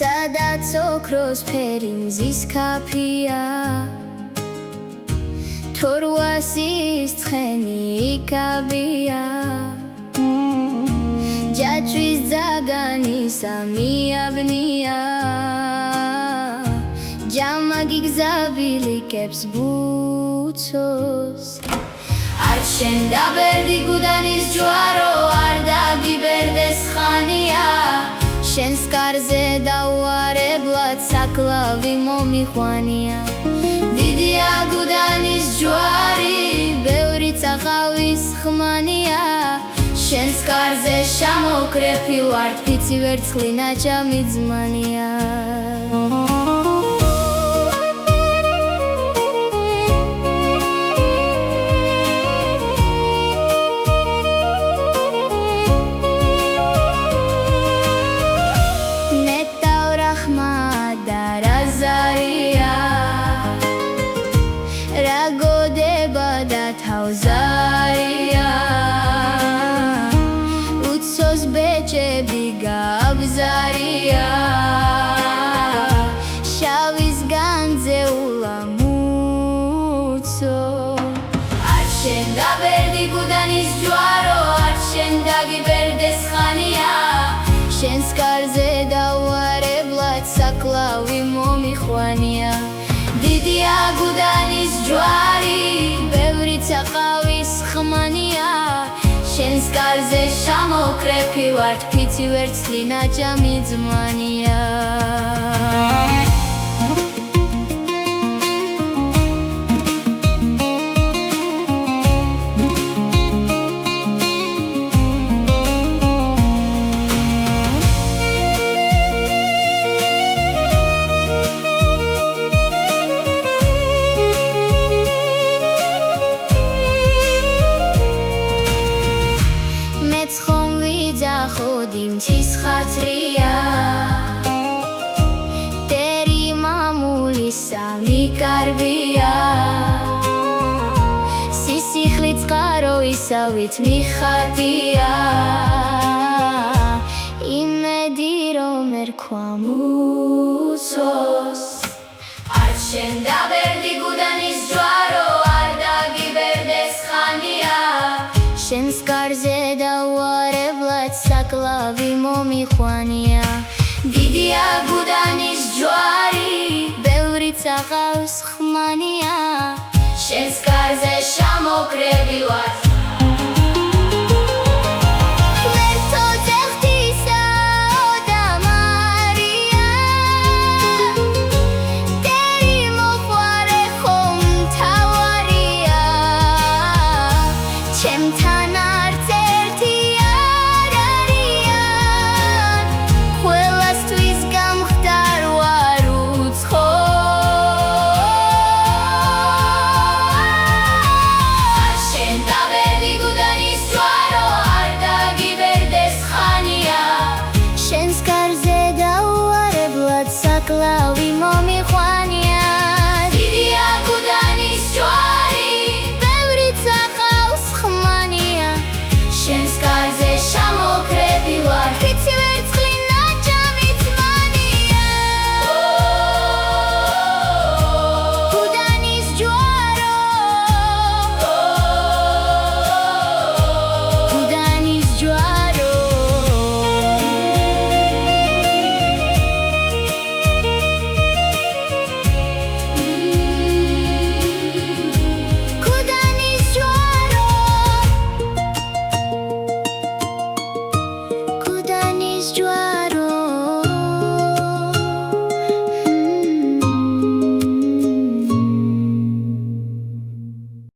სადაც ოქროს ფერი მზის ქაფია თორვასის ცხენი იქაბია ჯაჭვის ძაგანისა მიაბნია ჯამაგი გზაბილიკებს ბუცოს არ შენ დაბერდი გუდანის ჯვარო არ დაგიბერდეს ხანია შენს კარზე დავარებლად საკლავი მომიხვანია დიდია გუდანის ჯვარი ბევრი წაყავის ხმანია შენს კარზე შემოკრეფი ვარ ფიცი ვერცხლი ნაჭამი ძმანია თავზარია უცოს ბეჭები გაბზარია შავის განძეულა მუცო არ შენ დაბერდი გუდანის ჯვარო არ შენ დაგიბერდეს ხანია შენს კარზე დავარებლად საკლავი მომიხვანია დიდია გუდანის ჯვარი ბევრი წაყავის ხმანია შენს კარზე შემოკრეფი ვარ ფიცი ვერცხლი ნაჭამი ძმანია ხათრია ტერი მამული სამი კარბია სისხლი წყარო ისავით მიხატია იმედი რომ ერქვა მუცოს არ შენ დაბერდი გუდანის ჯვარო არ დაგიბერდეს ხანია შენს კარზე დავარებლად საკლავი მომიხვანია დიდია გუდანის ჯვარი ბევრი წაყავს ხმანია შენს კარზე შემოკრები ვარ